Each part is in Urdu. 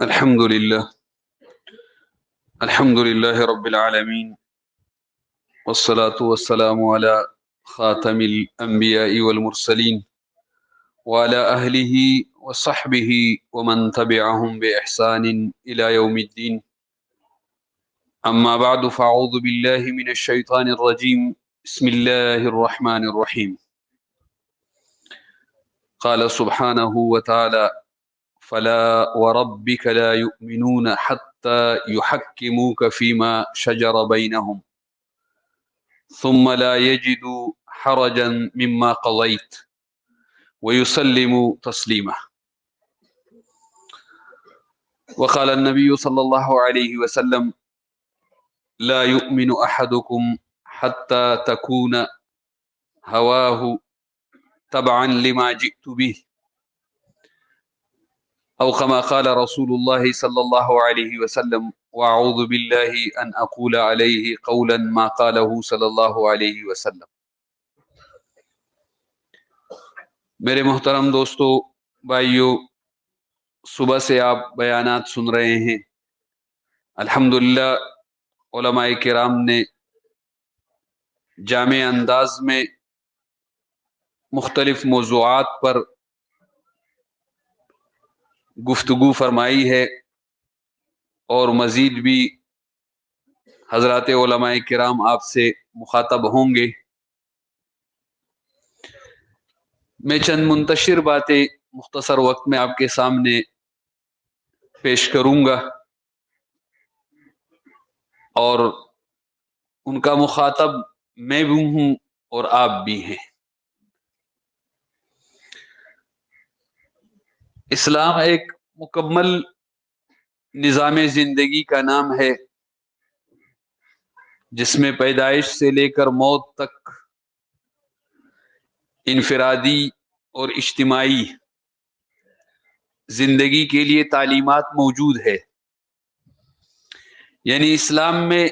الحمد لله الحمد لله رب العالمين، والصلاة والسلام على خاتم الأنبياء والمرسلين وعلى أهله وصحبه ومن تبعهم بإحسان إلى يوم الدين. أما بعد، فأعوذ بالله من الشيطان الرجيم. بسم الله الرحمن الرحيم. قال سبحانه وتعالى: فلا وربك لا يؤمنون حتى يحكموك فيما شجر بينهم ثم لا يجدوا حرجا مما قضيت ويسلموا تسليما. وقال النبي صلى الله عليه وسلم: لا يؤمن أحدكم حتى تكون هواه تبعا لما جئت به، أو كما قال رسول الله صلى الله عليه وسلم: وأعوذ بالله أن أقول عليه قولا ما قاله صلى الله عليه وسلم. میرے محترم دوستو، بھائیو، صبح سے آپ بیانات سن رہے ہیں. الحمدللہ علماء کرام نے جامع انداز میں مختلف موضوعات پر گفتگو فرمائی ہے، اور مزید بھی حضرات علماء کرام آپ سے مخاطب ہوں گے. میں چند منتشر باتیں مختصر وقت میں آپ کے سامنے پیش کروں گا، اور ان کا مخاطب میں بھی ہوں اور آپ بھی ہیں. اسلام ایک مکمل نظام زندگی کا نام ہے، جس میں پیدائش سے لے کر موت تک انفرادی اور اجتماعی زندگی کے لیے تعلیمات موجود ہے. یعنی اسلام میں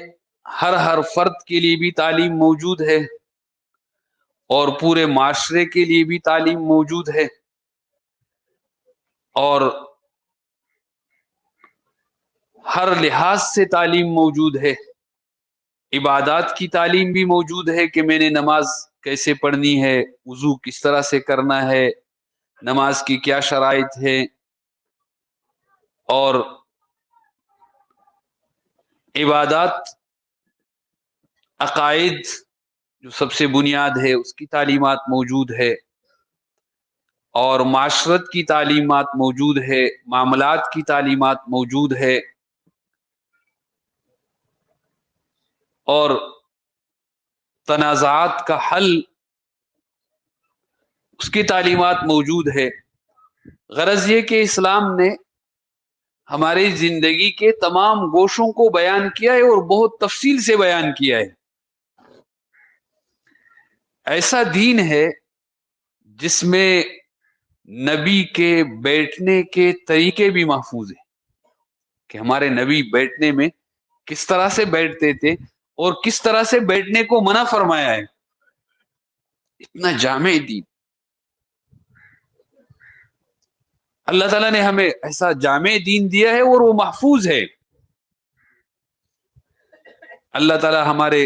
ہر فرد کے لیے بھی تعلیم موجود ہے، اور پورے معاشرے کے لیے بھی تعلیم موجود ہے، اور ہر لحاظ سے تعلیم موجود ہے. عبادات کی تعلیم بھی موجود ہے کہ میں نے نماز کیسے پڑھنی ہے، وضو کس طرح سے کرنا ہے، نماز کی کیا شرائط ہے، اور عبادات عقائد جو سب سے بنیاد ہے اس کی تعلیمات موجود ہے، اور معاشرت کی تعلیمات موجود ہے، معاملات کی تعلیمات موجود ہے، اور تنازعات کا حل اس کی تعلیمات موجود ہے. غرض یہ کہ اسلام نے ہماری زندگی کے تمام گوشوں کو بیان کیا ہے، اور بہت تفصیل سے بیان کیا ہے. ایسا دین ہے جس میں نبی کے بیٹھنے کے طریقے بھی محفوظ ہیں، کہ ہمارے نبی بیٹھنے میں کس طرح سے بیٹھتے تھے اور کس طرح سے بیٹھنے کو منع فرمایا ہے. اتنا جامع دین اللہ تعالیٰ نے ہمیں ایسا جامع دین دیا ہے، اور وہ محفوظ ہے. اللہ تعالیٰ ہمارے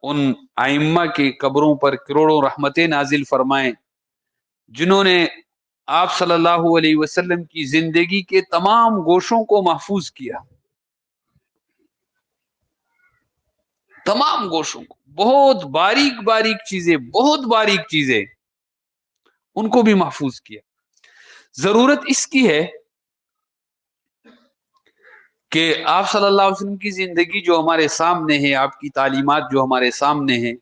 ان ائمہ کے قبروں پر کروڑوں رحمتیں نازل فرمائیں، جنہوں نے آپ صلی اللہ علیہ وسلم کی زندگی کے تمام گوشوں کو محفوظ کیا. تمام گوشوں کو، بہت باریک باریک چیزیں، بہت باریک چیزیں، ان کو بھی محفوظ کیا. ضرورت اس کی ہے کہ آپ صلی اللہ علیہ وسلم کی زندگی جو ہمارے سامنے ہے، آپ کی تعلیمات جو ہمارے سامنے ہیں،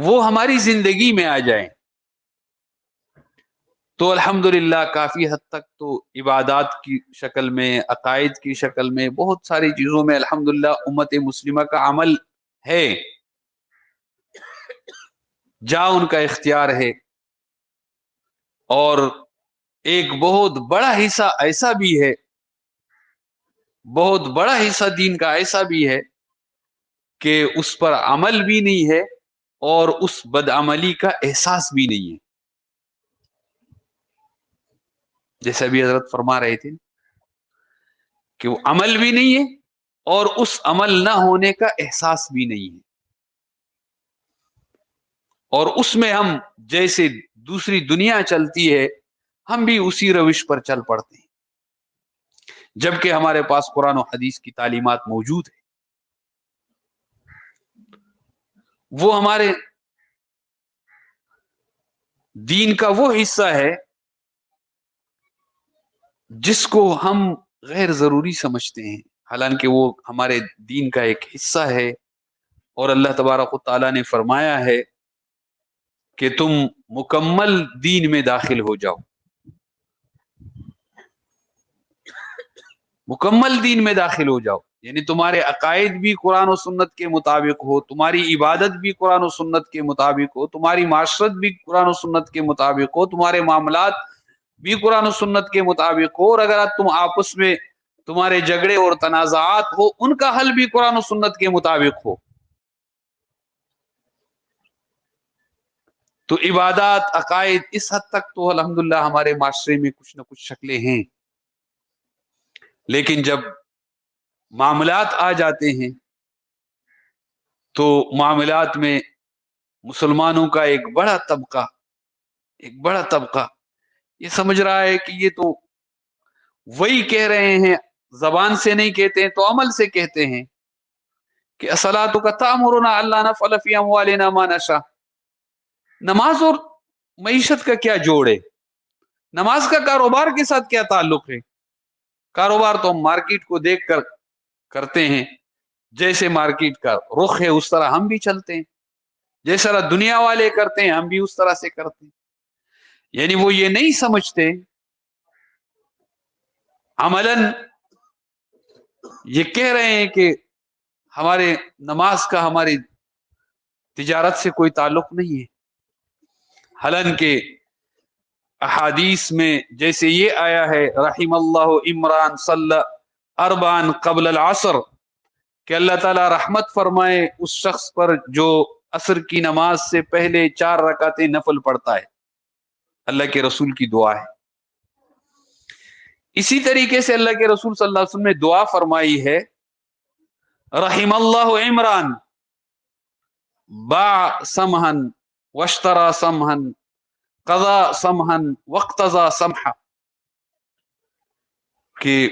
وہ ہماری زندگی میں آ جائیں. تو الحمدللہ کافی حد تک تو عبادات کی شکل میں، عقائد کی شکل میں، بہت ساری چیزوں میں الحمدللہ امت مسلمہ کا عمل ہے، جہاں ان کا اختیار ہے. اور ایک بہت بڑا حصہ ایسا بھی ہے، بہت بڑا حصہ دین کا ایسا بھی ہے کہ اس پر عمل بھی نہیں ہے، اور اس بدعملی کا احساس بھی نہیں ہے. جیسے ابھی حضرت فرما رہے تھے کہ وہ عمل بھی نہیں ہے اور اس عمل نہ ہونے کا احساس بھی نہیں ہے، اور اس میں ہم جیسے دوسری دنیا چلتی ہے ہم بھی اسی روش پر چل پڑتے ہیں، جبکہ ہمارے پاس قرآن و حدیث کی تعلیمات موجود ہے، وہ ہمارے دین کا وہ حصہ ہے جس کو ہم غیر ضروری سمجھتے ہیں، حالانکہ وہ ہمارے دین کا ایک حصہ ہے، اور اللہ تبارک و تعالیٰ نے فرمایا ہے کہ تم مکمل دین میں داخل ہو جاؤ، مکمل دین میں داخل ہو جاؤ، یعنی تمہارے عقائد بھی قرآن و سنت کے مطابق ہو، تمہاری عبادت بھی قرآن و سنت کے مطابق ہو، تمہاری معاشرت بھی قرآن و سنت کے مطابق ہو، تمہارے معاملات بھی قرآن و سنت کے مطابق ہو، اور اگر تم آپس میں تمہارے جھگڑے اور تنازعات ہو ان کا حل بھی قرآن و سنت کے مطابق ہو، تو عبادات عقائد اس حد تک تو الحمدللہ ہمارے معاشرے میں کچھ نہ کچھ شکلیں ہیں، لیکن جب معاملات آ جاتے ہیں تو معاملات میں مسلمانوں کا ایک بڑا طبقہ یہ سمجھ رہا ہے کہ یہ تو وہی کہہ رہے ہیں، زبان سے نہیں کہتے ہیں تو عمل سے کہتے ہیں کہ الصلاۃ کا تأمرنا الا نفعل فی اموالنا ما نشاء، نماز اور معیشت کا کیا جوڑ ہے، نماز کا کاروبار کے ساتھ کیا تعلق ہے؟ کاروبار تو ہم مارکیٹ کو دیکھ کر کرتے ہیں، جیسے مارکیٹ کا رخ ہے اس طرح ہم بھی چلتے ہیں، جس طرح دنیا والے کرتے ہیں ہم بھی اس طرح سے کرتے ہیں، یعنی وہ یہ نہیں سمجھتے، عملاً یہ کہہ رہے ہیں کہ ہمارے نماز کا ہماری تجارت سے کوئی تعلق نہیں ہے، حالانکہ احادیث میں جیسے یہ آیا ہے رحم اللہ عمران صلی اربعا قبل العصر، کہ اللہ تعالیٰ رحمت فرمائے اس شخص پر جو عصر کی نماز سے پہلے 4 رکعتیں نفل پڑھتا ہے، اللہ کے رسول کی دعا ہے۔ اسی طریقے سے اللہ کے رسول صلی اللہ علیہ وسلم نے دعا فرمائی ہے رحم اللہ عمران باع سمحن واشترى سمحن قضا سمحن واقتضى سمحا، کہ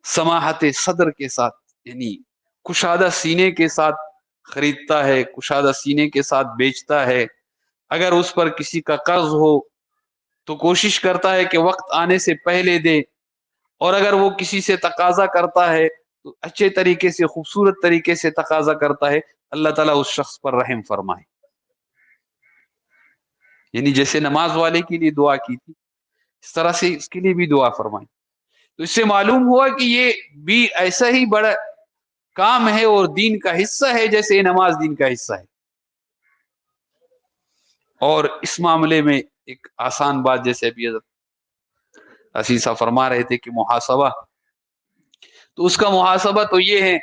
سماحت صدر کے ساتھ یعنی کشادہ سینے کے ساتھ خریدتا ہے، کشادہ سینے کے ساتھ بیچتا ہے، اگر اس پر کسی کا قرض ہو تو کوشش کرتا ہے کہ وقت آنے سے پہلے دے، اور اگر وہ کسی سے تقاضا کرتا ہے تو اچھے طریقے سے خوبصورت طریقے سے تقاضا کرتا ہے، اللہ تعالیٰ اس شخص پر رحم فرمائے، یعنی جیسے نماز والے کے لیے دعا کی تھی اس طرح سے اس کے لیے بھی دعا فرمائے۔ تو اس سے معلوم ہوا کہ یہ بھی ایسا ہی بڑا کام ہے اور دین کا حصہ ہے جیسے یہ نماز دین کا حصہ ہے، اور اس معاملے میں ایک آسان بات جیسے ابھی حضرت عزیزہ فرما رہے تھے کہ محاسبہ، تو اس کا محاسبہ تو یہ ہے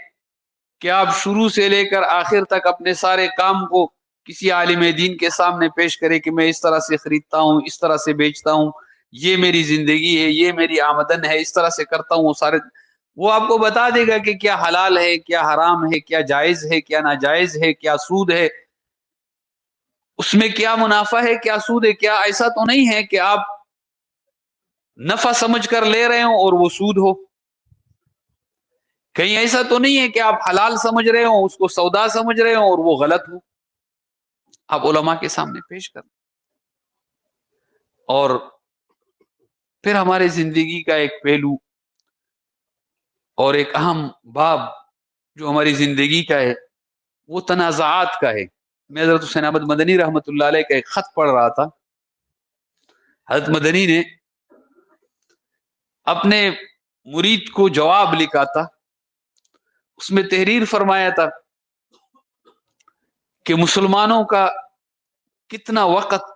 کہ آپ شروع سے لے کر آخر تک اپنے سارے کام کو کسی عالم دین کے سامنے پیش کرے کہ میں اس طرح سے خریدتا ہوں، اس طرح سے بیچتا ہوں، یہ میری زندگی ہے، یہ میری آمدن ہے، اس طرح سے کرتا ہوں، وہ آپ کو بتا دے گا کہ کیا حلال ہے، کیا حرام ہے، کیا جائز ہے، کیا ناجائز ہے، کیا سود ہے، اس میں کیا منافع ہے، کیا سود ہے، کیا ایسا تو نہیں ہے کہ آپ نفع سمجھ کر لے رہے ہوں اور وہ سود ہو، کہیں ایسا تو نہیں ہے کہ آپ حلال سمجھ رہے ہوں اس کو سودا سمجھ رہے ہوں اور وہ غلط ہو، آپ علماء کے سامنے پیش کر، اور پھر ہمارے زندگی کا ایک پہلو اور ایک اہم باب جو ہماری زندگی کا ہے وہ تنازعات کا ہے۔ میں حضرت حسین احمد مدنی رحمت اللہ علیہ کا ایک خط پڑھ رہا تھا، حضرت مدنی نے اپنے مرید کو جواب لکھا تھا، اس میں تحریر فرمایا تھا کہ مسلمانوں کا کتنا وقت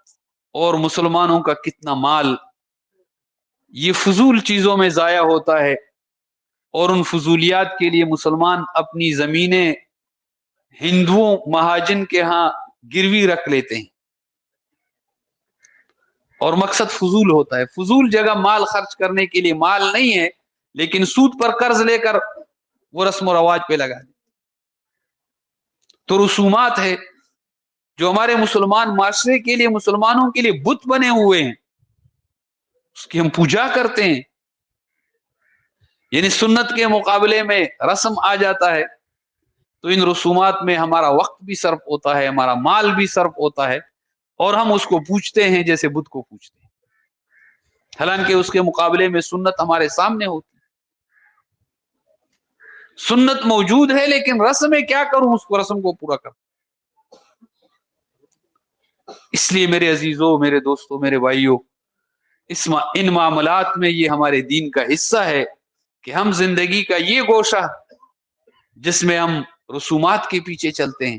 اور مسلمانوں کا کتنا مال یہ فضول چیزوں میں ضائع ہوتا ہے، اور ان فضولیات کے لیے مسلمان اپنی زمینیں ہندوؤں مہاجن کے ہاں گروی رکھ لیتے ہیں، اور مقصد فضول ہوتا ہے. فضول جگہ مال خرچ کرنے کے لیے مال نہیں ہے, لیکن سود پر قرض لے کر وہ رسم و رواج پہ لگا دیں. تو رسومات ہے جو ہمارے مسلمان معاشرے کے لیے, مسلمانوں کے لیے بت بنے ہوئے ہیں, اس کی ہم پوجا کرتے ہیں. یعنی سنت کے مقابلے میں رسم آ جاتا ہے تو ان رسومات میں ہمارا وقت بھی صرف ہوتا ہے, ہمارا مال بھی صرف ہوتا ہے, اور ہم اس کو پوچھتے ہیں جیسے بت کو پوچھتے ہیں, حالانکہ اس کے مقابلے میں سنت ہمارے سامنے ہوتی. سنت موجود ہے لیکن رسم میں کیا کروں, اس کو رسم کو پورا کروں. اس لیے میرے عزیزوں, میرے دوستوں, میرے بھائیوں, ان معاملات میں یہ ہمارے دین کا حصہ ہے کہ ہم زندگی کا یہ گوشہ جس میں ہم رسومات کے پیچھے چلتے ہیں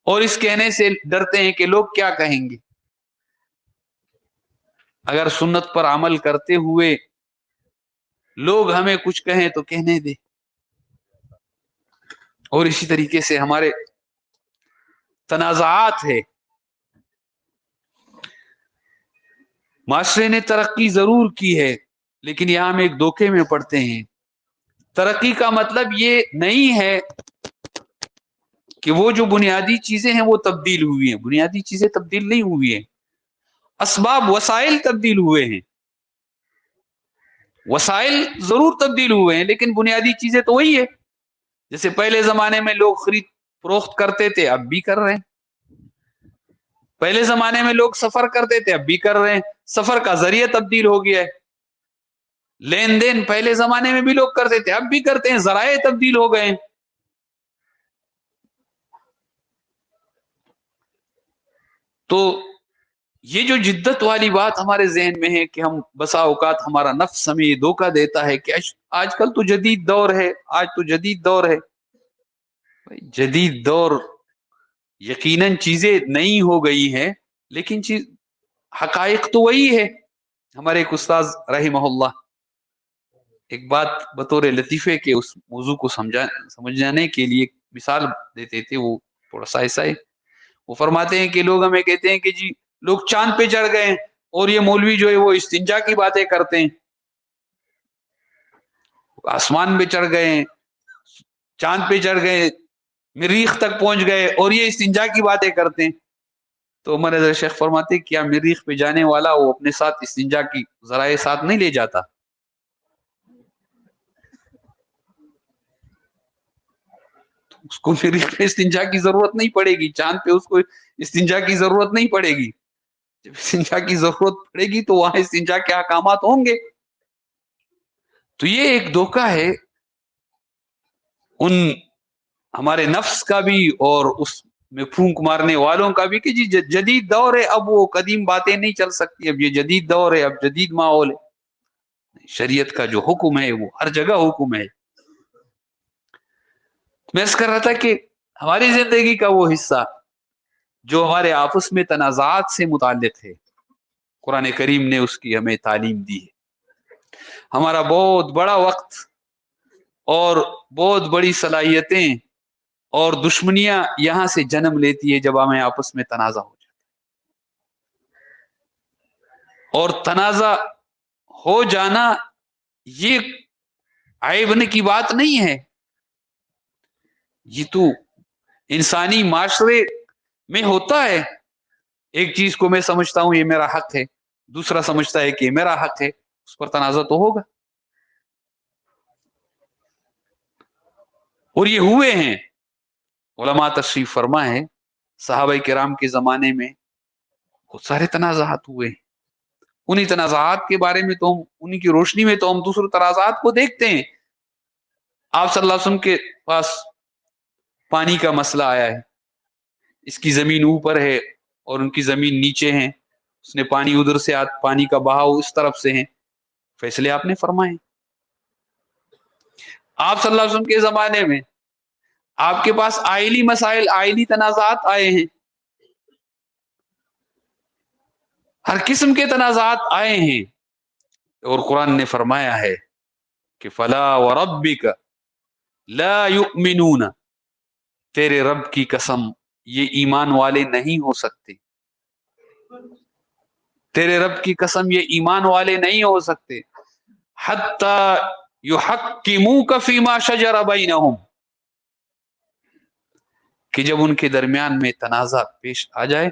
اور اس کہنے سے ڈرتے ہیں کہ لوگ کیا کہیں گے. اگر سنت پر عمل کرتے ہوئے لوگ ہمیں کچھ کہیں تو کہنے دے. اور اسی طریقے سے ہمارے تنازعات ہے. معاشرے نے ترقی ضرور کی ہے لیکن یہاں ہم ایک دھوکے میں پڑتے ہیں. ترقی کا مطلب یہ نہیں ہے کہ وہ جو بنیادی چیزیں ہیں وہ تبدیل ہوئی ہیں. بنیادی چیزیں تبدیل نہیں ہوئی ہیں, اسباب وسائل تبدیل ہوئے ہیں. وسائل ضرور تبدیل ہوئے ہیں لیکن بنیادی چیزیں تو وہی ہے. جیسے پہلے زمانے میں لوگ خرید فروخت کرتے تھے, اب بھی کر رہے ہیں. پہلے زمانے میں لوگ سفر کرتے تھے, اب بھی کر رہے ہیں. سفر کا ذریعہ تبدیل ہو گیا ہے. لین دین پہلے زمانے میں بھی لوگ کرتے تھے, اب بھی کرتے ہیں, ذرائع تبدیل ہو گئے ہیں. تو یہ جو جدت والی بات ہمارے ذہن میں ہے کہ ہم بسا اوقات ہمارا نفس ہمیں یہ دھوکہ دیتا ہے کہ آج کل تو جدید دور ہے, آج تو جدید دور ہے. جدید دور یقیناً چیزیں نئی ہو گئی ہیں لیکن حقائق تو وہی ہے. ہمارے ایک استاذ رحمہ اللہ ایک بات بطور لطیفے کے اس موضوع کو سمجھانے کے لیے ایک مثال دیتے تھے. وہ تھوڑا سا ایسا ہے. وہ فرماتے ہیں کہ لوگ ہمیں کہتے ہیں کہ جی لوگ چاند پہ چڑھ گئے اور یہ مولوی جو ہے وہ استنجا کی باتیں کرتے ہیں. آسمان پہ چڑھ گئے, چاند پہ چڑھ گئے, مریخ تک پہنچ گئے اور یہ استنجا کی باتیں کرتے ہیں. تو عمر رضا شیخ فرماتے ہیں کیا مریخ پہ جانے والا وہ اپنے ساتھ استنجا کی ذرائع ساتھ نہیں لے جاتا؟ اس کو مریخ پہ استنجا کی ضرورت نہیں پڑے گی, چاند پہ اس کو استنجا کی ضرورت نہیں پڑے گی. جب استنجا کی ضرورت پڑے گی تو وہاں استنجا کے احکامات ہوں گے. تو یہ ایک دھوکہ ہے ان ہمارے نفس کا بھی اور اس میں پھونک مارنے والوں کا بھی کہ جی جدید دور ہے, اب وہ قدیم باتیں نہیں چل سکتی, اب یہ جدید دور ہے, اب جدید ماحول ہے. شریعت کا جو حکم ہے وہ ہر جگہ حکم ہے. میں اس کر رہا تھا کہ ہماری زندگی کا وہ حصہ جو ہمارے آپس میں تنازعات سے متعلق ہے, قرآن کریم نے اس کی ہمیں تعلیم دی ہے. ہمارا بہت بڑا وقت اور بہت بڑی صلاحیتیں اور دشمنیاں یہاں سے جنم لیتی ہے جب ہمیں آپس میں تنازع ہو جاتا ہے. اور تنازع ہو جانا یہ عیبنے کی بات نہیں ہے, یہ تو انسانی معاشرے میں ہوتا ہے. ایک چیز کو میں سمجھتا ہوں یہ میرا حق ہے, دوسرا سمجھتا ہے کہ یہ میرا حق ہے, اس پر تنازع تو ہوگا. اور یہ ہوئے ہیں. علماء تشریف فرما ہے صحابہ کرام کے زمانے میں بہت سارے تنازعات ہوئے ہیں. انہی تنازعات کے بارے میں تو ہم انہی کی روشنی میں تو ہم دوسرے تنازعات کو دیکھتے ہیں. آپ صلی اللہ علیہ وسلم کے پاس پانی کا مسئلہ آیا ہے, اس کی زمین اوپر ہے اور ان کی زمین نیچے ہے, اس نے پانی ادھر سے پانی کا بہاؤ اس طرف سے ہے, فیصلے آپ نے فرمائے. آپ صلی اللہ علیہ وسلم کے زمانے میں آپ کے پاس آئلی مسائل, آئلی تنازعات آئے ہیں, ہر قسم کے تنازعات آئے ہیں. اور قرآن نے فرمایا ہے کہ فلا وربک لا یؤمنون, تیرے رب کی قسم یہ ایمان والے نہیں ہو سکتے تیرے رب کی قسم یہ ایمان والے نہیں ہو سکتے حتی یحکموک فیما شجر بینہم، کہ جب ان کے درمیان میں تنازع پیش آ جائے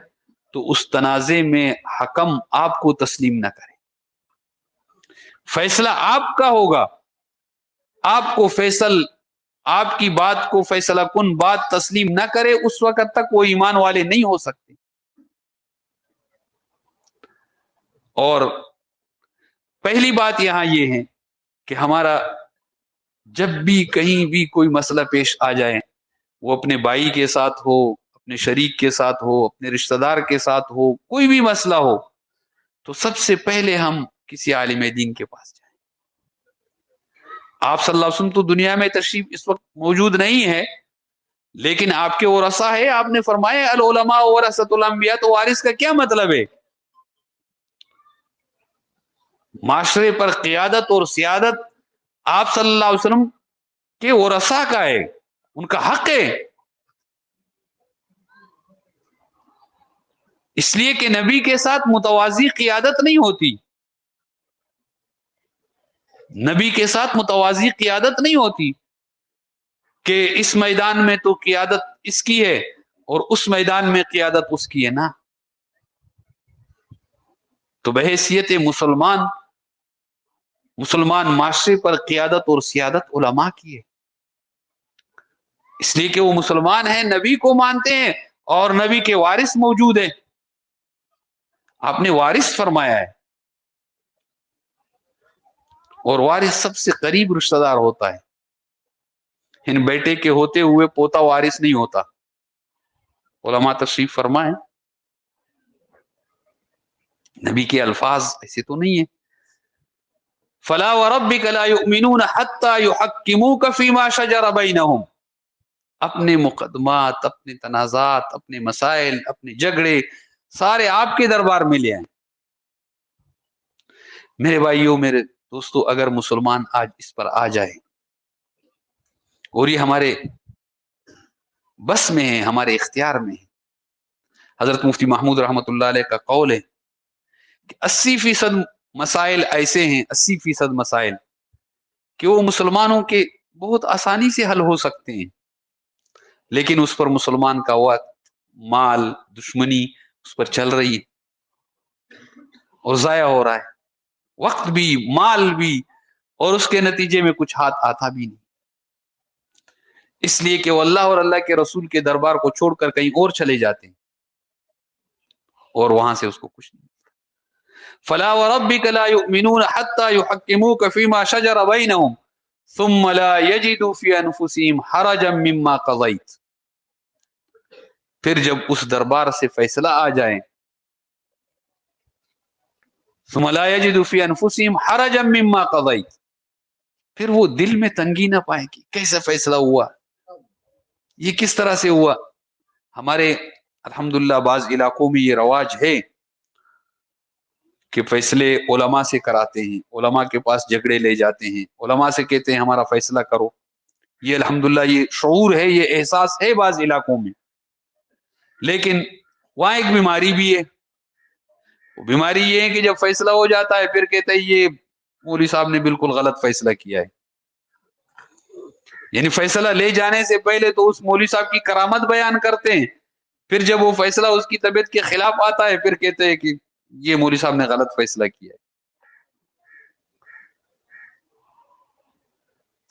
تو اس تنازع میں حکم آپ کو تسلیم نہ کرے، فیصلہ آپ کا ہوگا، آپ کو آپ کی بات کو فیصلہ کن بات تسلیم نہ کرے، اس وقت تک وہ ایمان والے نہیں ہو سکتے۔ اور پہلی بات یہاں یہ ہے کہ ہمارا جب بھی کہیں بھی کوئی مسئلہ پیش آ جائے، وہ اپنے بھائی کے ساتھ ہو، اپنے شریک کے ساتھ ہو، اپنے رشتہ دار کے ساتھ ہو، کوئی بھی مسئلہ ہو، تو سب سے پہلے ہم کسی عالم دین کے پاس جائیں۔ آپ صلی اللہ علیہ وسلم تو دنیا میں تشریف اس وقت موجود نہیں ہے، لیکن آپ کے ورثہ ہے، آپ نے فرمایا العلماء ورثۃ الانبیاء، تو وارث کا کیا مطلب ہے؟ معاشرے پر قیادت اور سیادت آپ صلی اللہ علیہ وسلم کے ورثہ کا ہے، ان کا حق ہے، اس لیے کہ نبی کے ساتھ متوازی قیادت نہیں ہوتی، نبی کے ساتھ متوازی قیادت نہیں ہوتی کہ اس میدان میں تو قیادت اس کی ہے اور اس میدان میں قیادت اس کی ہے نا۔ تو بحیثیت مسلمان معاشرے پر قیادت اور سیادت علماء کی ہے، اس لیے کہ وہ مسلمان ہیں، نبی کو مانتے ہیں اور نبی کے وارث موجود ہیں، آپ نے وارث فرمایا ہے، اور وارث سب سے قریب رشتہ دار ہوتا ہے، ان بیٹے کے ہوتے ہوئے پوتا وارث نہیں ہوتا، علماء تشریف فرمائیں، نبی کے الفاظ ایسے تو نہیں ہے۔ فلا وربک لا یؤمنون حتی یحکموک فیما شجر بینہم، اپنے مقدمات، اپنے تنازعات، اپنے مسائل، اپنے جھگڑے سارے آپ کے دربار میں لے آئیں۔ میرے بھائیوں، میرے دوستو، اگر مسلمان آج اس پر آ جائے اور یہ ہمارے بس میں ہے، ہمارے اختیار میں ہے، حضرت مفتی محمود رحمۃ اللہ علیہ کا قول ہے کہ 80% مسائل ایسے ہیں، 80% مسائل کہ وہ مسلمانوں کے بہت آسانی سے حل ہو سکتے ہیں، لیکن اس پر مسلمان کا وقت، مال، دشمنی اس پر چل رہی ہے اور ضائع ہو رہا ہے، وقت بھی، مال بھی، اور اس کے نتیجے میں کچھ ہاتھ آتا بھی نہیں، اس لیے کہ وہ اللہ اور اللہ کے رسول کے دربار کو چھوڑ کر کہیں اور چلے جاتے ہیں اور وہاں سے اس کو کچھ نہیں۔ فلا وربک لا یؤمنون حتی یحکموک فیما شجر بینہم ثم لا یجدوا فی انفسہم حرجا مما قضیت، پھر جب اس دربار سے فیصلہ آ جائے، ثم لا یجدوا فی انفسہم حرجا مما قضیت، پھر وہ دل میں تنگی نہ پائے کہ کیسا فیصلہ ہوا، یہ کس طرح سے ہوا۔ ہمارے الحمدللہ بعض علاقوں میں یہ رواج ہے کہ فیصلے علماء سے کراتے ہیں، علماء کے پاس جھگڑے لے جاتے ہیں، علماء سے کہتے ہیں ہمارا فیصلہ کرو، یہ الحمدللہ یہ شعور ہے، یہ احساس ہے بعض علاقوں میں، لیکن وہاں ایک بیماری بھی ہے، بیماری یہ ہے کہ جب فیصلہ ہو جاتا ہے پھر کہتے ہیں یہ مولوی صاحب نے بالکل غلط فیصلہ کیا ہے، یعنی فیصلہ لے جانے سے پہلے تو اس مولوی صاحب کی کرامت بیان کرتے ہیں، پھر جب وہ فیصلہ اس کی طبیعت کے خلاف آتا ہے پھر کہتے ہیں کہ یہ مولوی صاحب نے غلط فیصلہ کیا ہے۔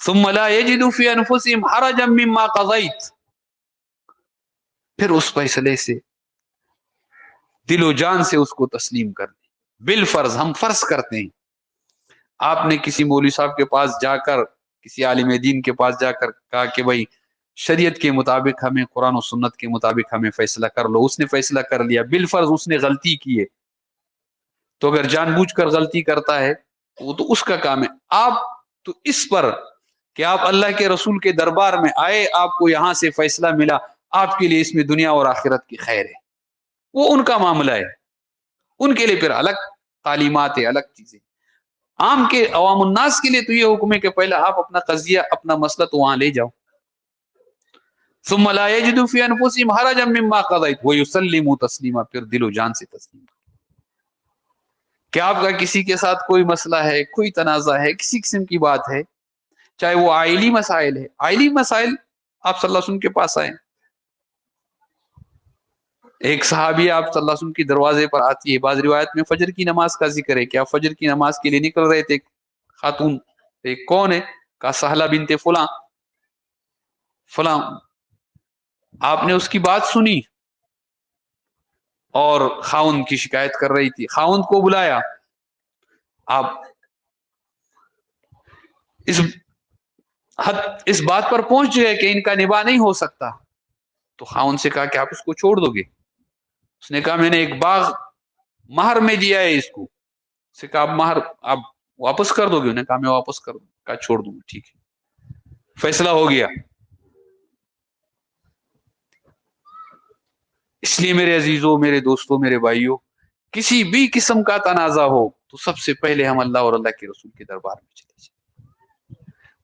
ثم لا یجدوا فی انفسہم حرجا مما قضیت، پھر اس فیصلے سے دل و جان سے اس کو تسلیم کر دیں، بالفرض، ہم فرض کرتے ہیں، آپ نے کسی مولوی صاحب کے پاس جا کر، کسی عالم دین کے پاس جا کر کہا کہ بھائی شریعت کے مطابق ہمیں، قرآن و سنت کے مطابق ہمیں فیصلہ کر لو، اس نے فیصلہ کر لیا، بالفرض اس نے غلطی کی ہے، تو اگر جان بوجھ کر غلطی کرتا ہے وہ تو اس کا کام ہے، آپ تو اس پر کہ آپ اللہ کے رسول کے دربار میں آئے، آپ کو یہاں سے فیصلہ ملا، آپ کے لیے اس میں دنیا اور آخرت کی خیر ہے، وہ ان کا معاملہ ہے، ان کے لیے پھر الگ تعلیمات ہے، الگ چیزیں، عام کے عوام الناس کے لیے تو یہ حکم ہے کہ پہلے آپ اپنا قضیہ، اپنا مسئلہ تو وہاں لے جاؤ۔ ثم لا یجدوا فی انفسہم حرجا مما قضیت ویسلموا تسلیما، پھر دل و جان سے تسلیم۔ کہ آپ کا کسی کے ساتھ کوئی مسئلہ ہے، کوئی تنازع ہے، کسی قسم کی بات ہے، چاہے وہ آئلی مسائل ہے، آئلی مسائل آپ صلی اللہ علیہ وسلم کے پاس آئے. ایک صحابی آپ صلی اللہ علیہ وسلم کی دروازے پر آتی ہے، بعض روایت میں فجر کی نماز کا ذکر ہے کہ آپ فجر کی نماز کے لیے نکل رہے تھے. خاتون، ایک کون ہے؟ کہا سہلہ بنت فلاں فلاں. آپ نے اس کی بات سنی اور خاوند کی شکایت کر رہی تھی، خاوند کو بلایا. آپ اس بات پر پہنچ گئے کہ ان کا نباہ نہیں ہو سکتا، تو خاوند سے کہا کہ آپ اس کو چھوڑ دو گے؟ اس نے کہا میں نے ایک باغ مہر میں دیا ہے اس کو. اس سے کہا آپ مہر آپ واپس کر دو گے؟ انہوں نے کہا میں واپس کر دوں. کہا چھوڑ دوں گا. ٹھیک ہے، فیصلہ ہو گیا. اس لیے میرے عزیزوں، میرے دوستوں، میرے بھائیوں، کسی بھی قسم کا تنازع ہو تو سب سے پہلے ہم اللہ اور اللہ کے رسول کے دربار میں چلے جائیں.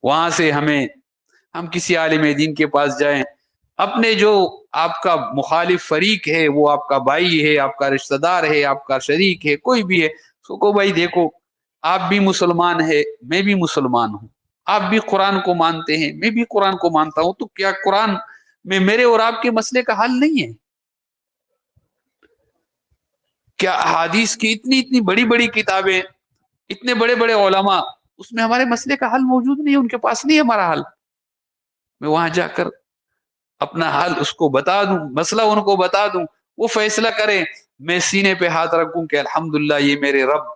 وہاں سے ہم کسی عالم دین کے پاس جائیں، اپنے جو آپ کا مخالف فریق ہے، وہ آپ کا بھائی ہے، آپ کا رشتہ دار ہے، آپ کا شریک ہے، کوئی بھی ہے، سو کو بھائی دیکھو آپ بھی مسلمان ہے، میں بھی مسلمان ہوں، آپ بھی قرآن کو مانتے ہیں، میں بھی قرآن کو مانتا ہوں، تو کیا قرآن میں میرے اور آپ کے مسئلے کا حل نہیں ہے؟ کیا احادیث کی اتنی بڑی بڑی کتابیں، اتنے بڑے بڑے علماء، اس میں ہمارے مسئلے کا حل موجود نہیں ہے؟ ان کے پاس نہیں ہے ہمارا حل. میں وہاں جا کر اپنا حل اس کو بتا دوں، مسئلہ ان کو بتا دوں، وہ فیصلہ کریں، میں سینے پہ ہاتھ رکھوں کہ الحمدللہ یہ میرے رب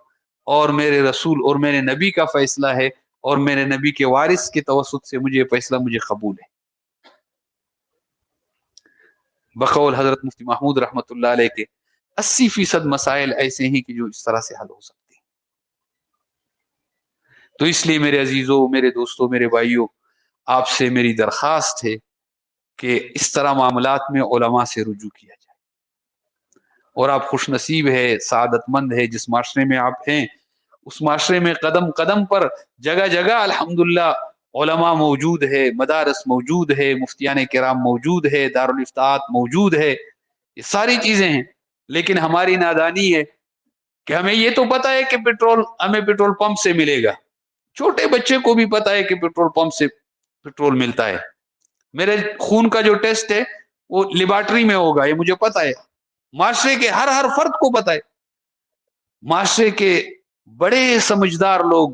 اور میرے رسول اور میرے نبی کا فیصلہ ہے، اور میرے نبی کے وارث کے توسط سے مجھے فیصلہ مجھے قبول ہے. بقول حضرت مفتی محمود رحمت اللہ علیہ کے 80% مسائل ایسے ہیں کہ جو اس طرح سے حل ہو سکتے ہیں. تو اس لیے میرے عزیزوں، میرے دوستوں، میرے بھائیوں، آپ سے میری درخواست ہے کہ اس طرح معاملات میں علماء سے رجوع کیا جائے. اور آپ خوش نصیب ہے، سعادت مند ہے جس معاشرے میں آپ ہیں. اس معاشرے میں قدم قدم پر جگہ جگہ الحمدللہ علماء موجود ہے، مدارس موجود ہے، مفتیان کرام موجود ہے، دارالافتاءات موجود ہے، یہ ساری چیزیں ہیں. لیکن ہماری نادانی ہے کہ ہمیں یہ تو پتا ہے کہ پیٹرول ہمیں پیٹرول پمپ سے ملے گا. چھوٹے بچے کو بھی پتا ہے کہ پیٹرول پمپ سے پیٹرول ملتا ہے. میرے خون کا جو ٹیسٹ ہے وہ لیبارٹری میں ہوگا، یہ مجھے پتا ہے. معاشرے کے ہر فرد کو پتا ہے. معاشرے کے بڑے سمجھدار لوگ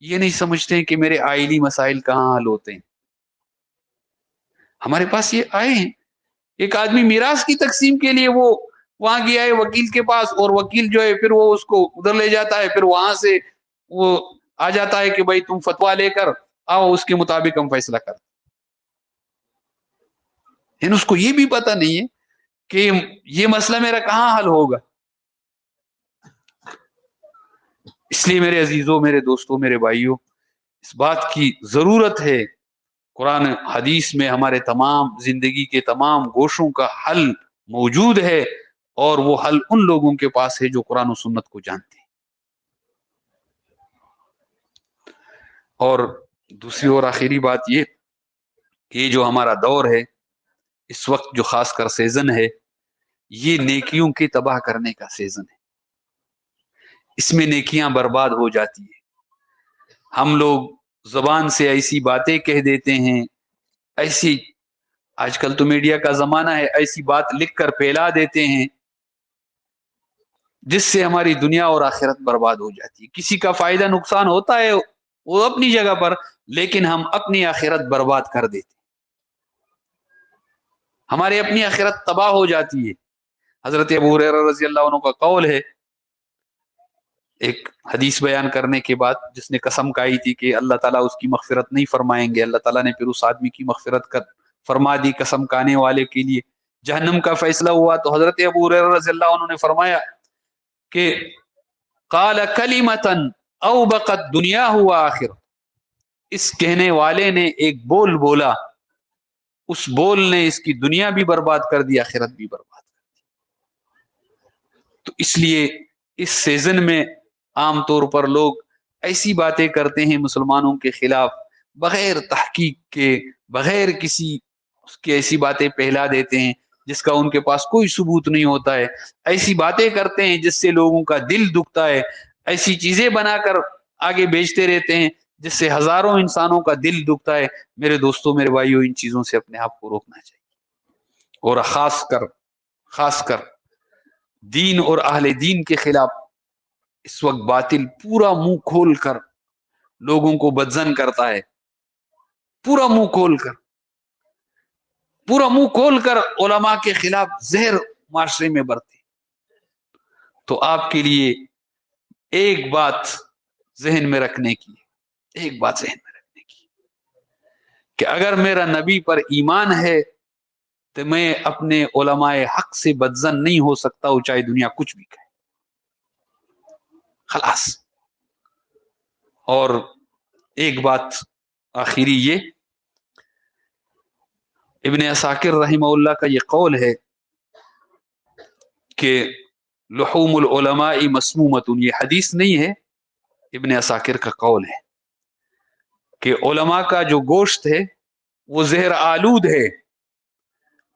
یہ نہیں سمجھتے کہ میرے آئلی مسائل کہاں حل ہوتے ہیں. ہمارے پاس یہ آئے ہیں، ایک آدمی میراث کی تقسیم کے لیے وہ وہاں گیا ہے وکیل کے پاس، اور وکیل جو ہے پھر وہ اس کو ادھر لے جاتا ہے، پھر وہاں سے وہ آ جاتا ہے کہ بھائی تم فتوا لے کر آؤ، اس کے مطابق ہم فیصلہ کریں. لیکن اس کو یہ بھی پتا نہیں ہے کہ یہ مسئلہ میرا کہاں حل ہوگا. اس لیے میرے عزیزوں، میرے دوستوں، میرے بھائیوں، اس بات کی ضرورت ہے، قرآن حدیث میں ہمارے تمام زندگی کے تمام گوشوں کا حل موجود ہے، اور وہ حل ان لوگوں کے پاس ہے جو قرآن و سنت کو جانتے ہیں. اور دوسری اور آخری بات یہ کہ یہ جو ہمارا دور ہے اس وقت، جو خاص کر سیزن ہے، یہ نیکیوں کے تباہ کرنے کا سیزن ہے. اس میں نیکیاں برباد ہو جاتی ہیں. ہم لوگ زبان سے ایسی باتیں کہہ دیتے ہیں، ایسی، آج کل تو میڈیا کا زمانہ ہے، ایسی بات لکھ کر پھیلا دیتے ہیں جس سے ہماری دنیا اور آخرت برباد ہو جاتی ہے. کسی کا فائدہ نقصان ہوتا ہے وہ اپنی جگہ پر، لیکن ہم اپنی آخرت برباد کر دیتے، ہماری اپنی آخرت تباہ ہو جاتی ہے. حضرت ابو ہریرہ رضی اللہ عنہ کا قول ہے، ایک حدیث بیان کرنے کے بعد، جس نے قسم کھائی تھی کہ اللہ تعالیٰ اس کی مغفرت نہیں فرمائیں گے، اللہ تعالیٰ نے پھر اس آدمی کی مغفرت فرما دی قسم کھانے والے کے لیے. جہنم کا فیصلہ ہوا تو حضرت ابو ہریرہ رضی اللہ عنہ نے فرمایا کہ قال کلمۃ اوبقت دنیا ہوا آخر، اس کہنے والے نے ایک بول بولا، اس بول نے اس کی دنیا بھی برباد کر دی، آخرت بھی برباد کر دی. تو اس لیے اس سیزن میں عام طور پر لوگ ایسی باتیں کرتے ہیں مسلمانوں کے خلاف، بغیر تحقیق کے، بغیر کسی اس کی ایسی باتیں پھیلا دیتے ہیں جس کا ان کے پاس کوئی ثبوت نہیں ہوتا ہے. ایسی باتیں کرتے ہیں جس سے لوگوں کا دل دکھتا ہے، ایسی چیزیں بنا کر آگے بیچتے رہتے ہیں جس سے ہزاروں انسانوں کا دل دکھتا ہے. میرے دوستوں، میرے بھائیوں، ان چیزوں سے اپنے آپ کو روکنا چاہیے. اور خاص کر دین اور اہل دین کے خلاف اس وقت باطل پورا منہ کھول کر لوگوں کو بدزن کرتا ہے. پورا منہ کھول کر علماء کے خلاف زہر معاشرے میں برتے. تو آپ کے لیے ایک بات ذہن میں رکھنے کی کہ اگر میرا نبی پر ایمان ہے تو میں اپنے علماء حق سے بدزن نہیں ہو سکتا، وہ چاہے دنیا کچھ بھی کہے. خلاص. اور ایک بات آخری، یہ ابن عساکر رحمہ اللہ کا یہ قول ہے کہ لحوم العلماء مسمومۃ. یہ حدیث نہیں ہے، ابن عساکر کا قول ہے کہ علماء کا جو گوشت ہے وہ زہر آلود ہے.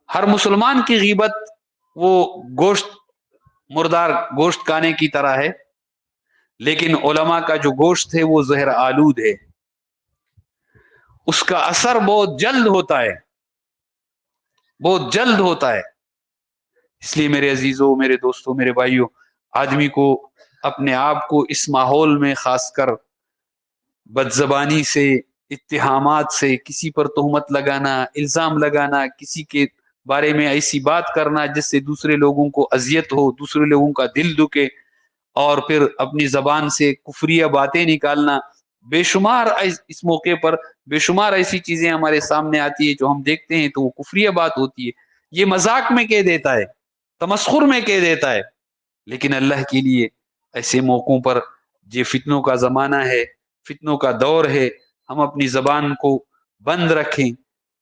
ہر مسلمان کی غیبت وہ مردار گوشت کھانے کی طرح ہے، لیکن علماء کا جو گوشت ہے وہ زہر آلود ہے. اس کا اثر بہت جلد ہوتا ہے. اس لیے میرے عزیزوں، میرے دوستوں، میرے بھائیوں، آدمی کو اپنے آپ کو اس ماحول میں، خاص کر بدزبانی سے، اتہامات سے، کسی پر تہمت لگانا، الزام لگانا، کسی کے بارے میں ایسی بات کرنا جس سے دوسرے لوگوں کو اذیت ہو، دوسرے لوگوں کا دل دکھے، اور پھر اپنی زبان سے کفریہ باتیں نکالنا. بے شمار اس موقع پر بے شمار ایسی چیزیں ہمارے سامنے آتی ہے جو ہم دیکھتے ہیں تو وہ کفریہ بات ہوتی ہے. یہ مذاق میں کہہ دیتا ہے، تمسخر میں کہہ دیتا ہے، لیکن اللہ کے لیے ایسے موقعوں پر، یہ فتنوں کا زمانہ ہے، فتنوں کا دور ہے، ہم اپنی زبان کو بند رکھیں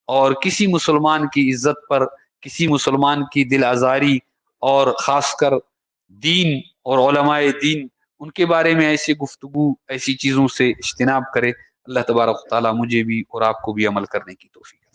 اور کسی مسلمان کی عزت پر، کسی مسلمان کی دل آزاری، اور خاص کر دین اور علماء دین، ان کے بارے میں ایسی گفتگو، ایسی چیزوں سے اجتناب کرے. اللہ تبارک و تعالی مجھے بھی اور آپ کو بھی عمل کرنے کی توفیق